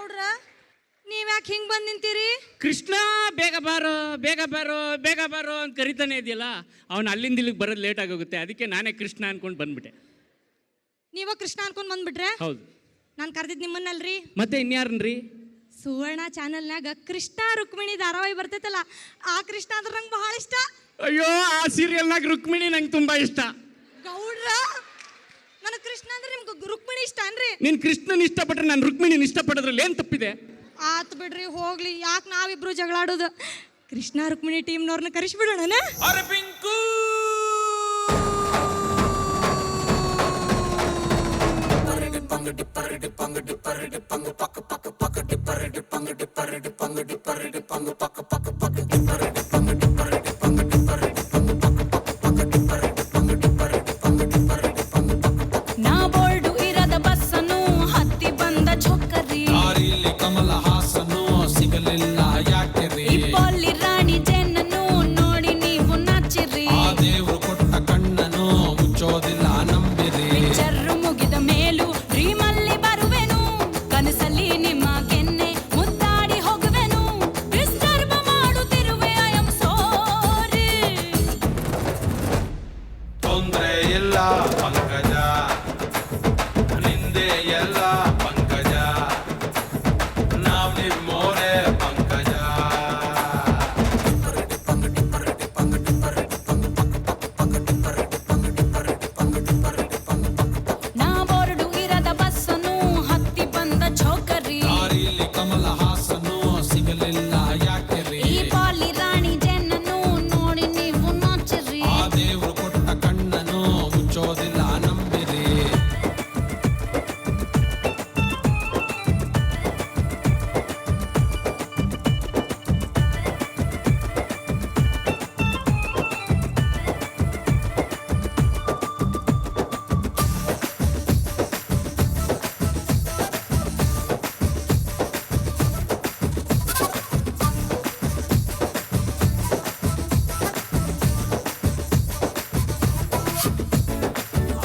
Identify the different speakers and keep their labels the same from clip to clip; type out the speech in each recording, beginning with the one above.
Speaker 1: ಗೌಡ್ರ ನೀವ್ಯಾಕೆ ಹಿಂಗ್ ಬಂದ್ ನಿಂತೀರಿ?
Speaker 2: ಕೃಷ್ಣ ಬೇಗ ಬಾರೋ ಬೇಗ ಬಾರೋ ಬೇಗ ಬಾರೋ ಅಂತ ಕರಿತಾನೆ ಇದೆಯಲ್ಲ, ಅವನು ಅಲ್ಲಿಂದ ಇಲ್ಲಿಗೆ ಬರೋದು ಲೇಟ್ ಆಗೋಗುತ್ತೆ. ಅದಕ್ಕೆ ನಾನೇ ಕೃಷ್ಣ ಅನ್ಕೊಂಡು ಬಂದ್ಬಿಟ್ಟೆ.
Speaker 1: ನೀವ ಕೃಷ್ಣ ಅನ್ಕೊಂಡ್ ಬಂದ್ಬಿಟ್ರೆ?
Speaker 2: ಹೌದು.
Speaker 1: ನಾನು ಕರೆದಿದ್ದು ನಿಮ್ಮನ್ನಲ್ರಿ,
Speaker 2: ಮತ್ತೆ ಇನ್ಯಾರನ್ರಿ?
Speaker 1: ಸುವರ್ಣ ಚಾನಲ್ನಾಗ ಕೃಷ್ಣ ರುಕ್ಮಿಣಿ ಧಾರಾವಾಹಿ ಬರ್ತೈತಲ್ಲ, ಆ ಕೃಷ್ಣ ಅಂದ್ರೆ ನಂಗೆ ಬಹಳ ಇಷ್ಟ.
Speaker 2: ಅಯ್ಯೋ, ಆ ಸೀರಿಯಲ್ನಾಗ ರುಕ್ಮಿಣಿ ನಂಗೆ ತುಂಬಾ ಇಷ್ಟ.
Speaker 1: ಗೌಡ್ರ ನನಗೆ ಕೃಷ್ಣ ಅಂದ್ರೆ ನಿಮ್ಗೆ ರುಕ್ಮಿಣಿ ಇಷ್ಟ ಅನ್ರಿ?
Speaker 2: ನೀನ್ ಕೃಷ್ಣನ್ ಇಷ್ಟಪಟ್ರೆ ನಾನು ರುಕ್ಮಿಣಿನ ಇಷ್ಟಪಡೋದ್ರಲ್ಲಿ ಏನ್ ತಪ್ಪಿದೆ?
Speaker 1: ಆತ್ ಬಿಡ್ರಿ, ಹೋಗ್ಲಿ. ಯಾಕೆ ನಾವಿಬ್ರು ಜಗಳಾಡೋದು? ಕೃಷ್ಣ ರುಕ್ಮಿಣಿ ಟೀಮ್ನವ್ರನ್ನ ಕರೆಸ್ಬಿಡೋಣ.
Speaker 3: ನಾ ಬೋರ್ಡು ಇರದ ಬಸ್ಸನ್ನು ಹತ್ತಿ ಬಂದ ಚೊಕ್ಕರಿ,
Speaker 4: ಕಮಲ ಹಾಸನು ಸಿಗಲಿಲ್ಲ ಯಾಕೆರಿ?
Speaker 3: ಇಪ್ಪಲ್ಲಿ ರಾಣಿ ಜೆನ್ನನ್ನು ನೋಡಿ ನೀವು ನಾಚಿರಿ,
Speaker 4: ಆ ದೇವ್ರು ಕೊಟ್ಟ ಕಣ್ಣನು ಮುಚ್ಚೋದಿಲ್ಲ ನಂಬಿರಿ.
Speaker 3: ಪಿಕ್ಚರ್ ಮುಗಿದ ಮೇಲೂ ಡ್ರೀಮಲ್ಲಿ ಬರುವೆನು, ಕನಸಲ್ಲಿ ನಿಮ್ಮ ಕೆನ್ನೆ ಮುದ್ದಾಡಿ ಹೋಗುವೆನು. ಡಿಸ್ಟರ್ಬ್ ಮಾಡುತ್ತಿರುವೆ, ಐ ಆಮ್ ಸಾರಿ.
Speaker 4: ತೊಂದ್ರೆ ಇಲ್ಲ ಪಂಕಜ, ನಿಂದೆ ಎಲ್ಲ ಪಂಕಜ, ನಾವ್ ನಿಮ್ಮೋರೆ ಪಂಕಜ.
Speaker 3: ನಾ ಬೋರ್ಡು ಇರದ ಬಸ್ಸನ್ನು ಹತ್ತಿ ಬಂದ ಚೌಕರಿ,
Speaker 4: ದಾರಿಲಿ ಕಮಲ ಹಾಸನು ಸಿಗಲಿಲ್ಲ ಯಾಕೆರಿ?
Speaker 3: ಈ ಪಾಲಿ ರಾಣಿ ಜೆನ್ನನ್ನು ನೋಡಿ ನೀವು ನಾಚಿರಿ,
Speaker 4: ಆ ದೇವ್ರು ಕೊಟ್ಟ ಕಣ್ಣನು ಮುಚ್ಚೋದಿಲ್ಲ ನಂಬಿರಿ.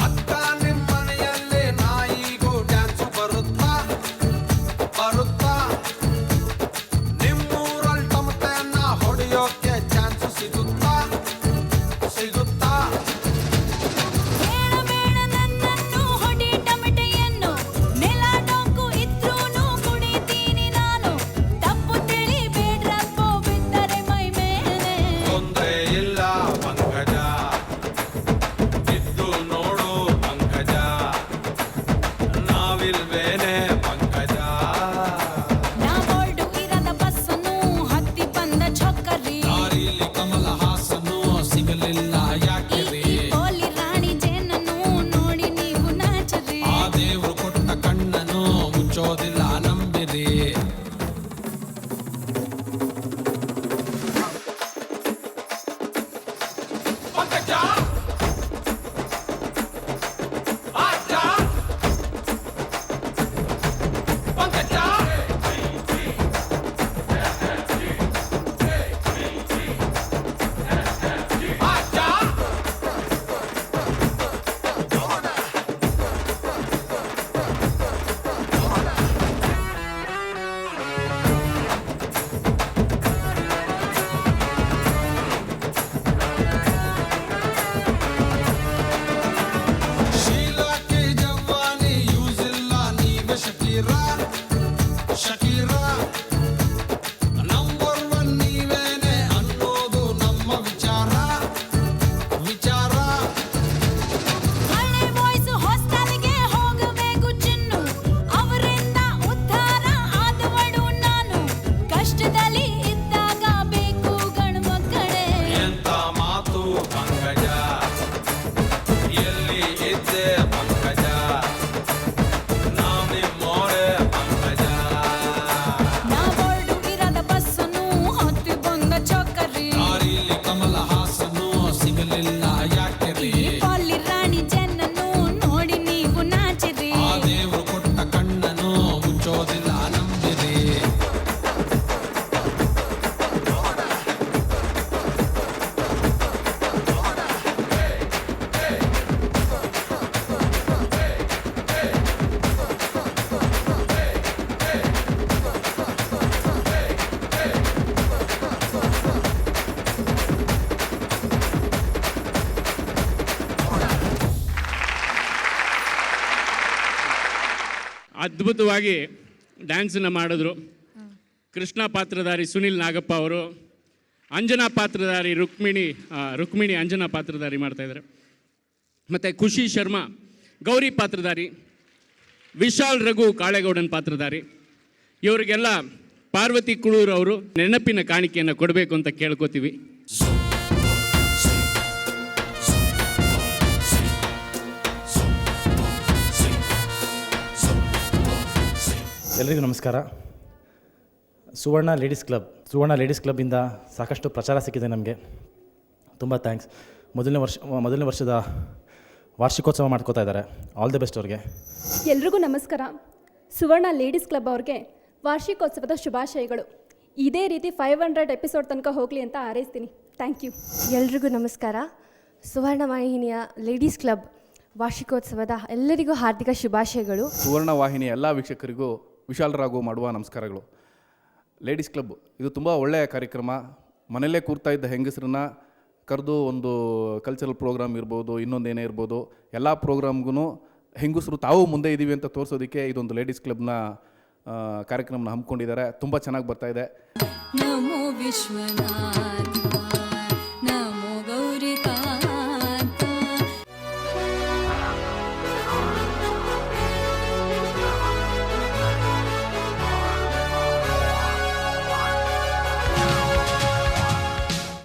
Speaker 4: ಅಕ್ಕ ನಿಮ್ಮನೆಯಲ್ಲಿ ನಾಯಿಗೂ ಡ್ಯಾನ್ಸ್ ಬರುತ್ತಾ ಬರುತ್ತಾ? ನಿಮ್ಮೂರಲ್ಲಿ ಟಮಟೆಯನ್ನ ಹೊಡೆಯೋಕೆ ಚಾನ್ಸ್ ಸಿಗುತ್ತಾ ಸಿಗುತ್ತಾ?
Speaker 3: ಬೇಡ ನನ್ನನ್ನು ಹೊಡಿ ಟಮಟೆಯನ್ನು, ನೆಲ ಡೊಂಕು ಇದ್ರೂನು ಕುಡಿತೀನಿ ನಾನು. ತಪ್ಪು ತಿಳಿಬೇಡ್ರಪ್ಪೋ, ಬಿದ್ದರೆ ಮೈ ಮೇಲೆ.
Speaker 4: ತೊಂದ್ರೆ ಇಲ್ಲ ಪಂಕಜ, ಇದ್ದು ನೋಡು ಪಂಕಜ, ನಾವಿಲ್ವೇನೆ ಪಂಕಜ.
Speaker 3: ನಾ ಬೋರ್ಡು ಇರದ ಬಸ್ಸನ್ನು ಹತ್ತಿ ಬಂದ ಚೊಕ್ಕರಿ,
Speaker 4: ದಾರಿಲಿ ಕಮಲ ಹಾಸನು ಸಿಗಲಿಲ್ಲ ಯಾಕೆರಿ?
Speaker 3: ಪೋಲಿ ರಾಣಿ ಜೇನನ್ನು ನೋಡಿ ನೀವು ನಾಚರಿ,
Speaker 4: ಆ ದೇವ್ರು ಕೊಟ್ಟ ಕಣ್ಣನು ಮುಚ್ಚೋದಿಲ್ಲ ನಂಬಿರಿ. ಪಂಕಜ ಆಜ
Speaker 2: ಅದ್ಭುತವಾಗಿ ಡ್ಯಾನ್ಸನ್ನು ಮಾಡಿದ್ರು. ಕೃಷ್ಣ ಪಾತ್ರಧಾರಿ ಸುನಿಲ್ ನಾಗಪ್ಪ ಅವರು, ಅಂಜನಾ ಪಾತ್ರಧಾರಿ ರುಕ್ಮಿಣಿ ಅಂಜನಾ ಪಾತ್ರಧಾರಿ ಮಾಡ್ತಾಯಿದ್ದಾರೆ. ಮತ್ತು ಖುಷಿ ಶರ್ಮಾ ಗೌರಿ ಪಾತ್ರಧಾರಿ, ವಿಶಾಲ್ ರಘು ಕಾಳೆಗೌಡನ್ ಪಾತ್ರಧಾರಿ. ಇವರಿಗೆಲ್ಲ ಪಾರ್ವತಿ ಕುಳೂರ್ ಅವರು ನೆನಪಿನ ಕಾಣಿಕೆಯನ್ನು ಕೊಡಬೇಕು ಅಂತ ಕೇಳ್ಕೊತೀವಿ.
Speaker 5: ಎಲ್ಲರಿಗೂ ನಮಸ್ಕಾರ. ಸುವರ್ಣ ಲೇಡೀಸ್ ಕ್ಲಬ್ಬಿಂದ ಸಾಕಷ್ಟು ಪ್ರಚಾರ ಸಿಕ್ಕಿದೆ ನಮಗೆ. ತುಂಬ ಥ್ಯಾಂಕ್ಸ್. ಮೊದಲನೇ ವರ್ಷದ ವಾರ್ಷಿಕೋತ್ಸವ ಮಾಡ್ಕೋತಾ ಇದ್ದಾರೆ. ಆಲ್ ದಿ ಬೆಸ್ಟ್ ಅವ್ರಿಗೆ.
Speaker 6: ಎಲ್ರಿಗೂ ನಮಸ್ಕಾರ. ಸುವರ್ಣ ಲೇಡೀಸ್ ಕ್ಲಬ್ ಅವ್ರಿಗೆ ವಾರ್ಷಿಕೋತ್ಸವದ ಶುಭಾಶಯಗಳು. ಇದೇ ರೀತಿ 500 ಎಪಿಸೋಡ್ ತನಕ ಹೋಗಲಿ ಅಂತ ಹಾರೈಸ್ತೀನಿ. Thank you.
Speaker 7: ಎಲ್ರಿಗೂ ನಮಸ್ಕಾರ. ಸುವರ್ಣ ವಾಹಿನಿಯ ಲೇಡೀಸ್ ಕ್ಲಬ್ ವಾರ್ಷಿಕೋತ್ಸವದ ಎಲ್ಲರಿಗೂ ಹಾರ್ದಿಕ ಶುಭಾಶಯಗಳು.
Speaker 8: ಸುವರ್ಣ ವಾಹಿನಿಯ ಎಲ್ಲ ವೀಕ್ಷಕರಿಗೂ ವಿಶಾಲರಾಗು ಮಾಡುವ ನಮಸ್ಕಾರಗಳು. ಲೇಡೀಸ್ ಕ್ಲಬ್ ಇದು ತುಂಬ ಒಳ್ಳೆಯ ಕಾರ್ಯಕ್ರಮ. ಮನೆಯಲ್ಲೇ ಕೂರ್ತಾ ಇದ್ದ ಹೆಂಗಸರನ್ನ ಕರೆದು ಒಂದು ಕಲ್ಚರಲ್ ಪ್ರೋಗ್ರಾಮ್ ಇರ್ಬೋದು, ಇನ್ನೊಂದೇನೇ ಇರ್ಬೋದು, ಎಲ್ಲ ಪ್ರೋಗ್ರಾಮ್ಗೂ ಹೆಂಗಸರು ತಾವು ಮುಂದೆ ಇದ್ದೀವಿ ಅಂತ ತೋರಿಸೋದಕ್ಕೆ ಇದೊಂದು ಲೇಡೀಸ್ ಕ್ಲಬ್ನ ಕಾರ್ಯಕ್ರಮನ ಹಮ್ಮಿಕೊಂಡಿದ್ದಾರೆ. ತುಂಬ ಚೆನ್ನಾಗಿ ಬರ್ತಾಯಿದೆ.
Speaker 3: ನಮೋ ವಿಶ್ವನಾಥ.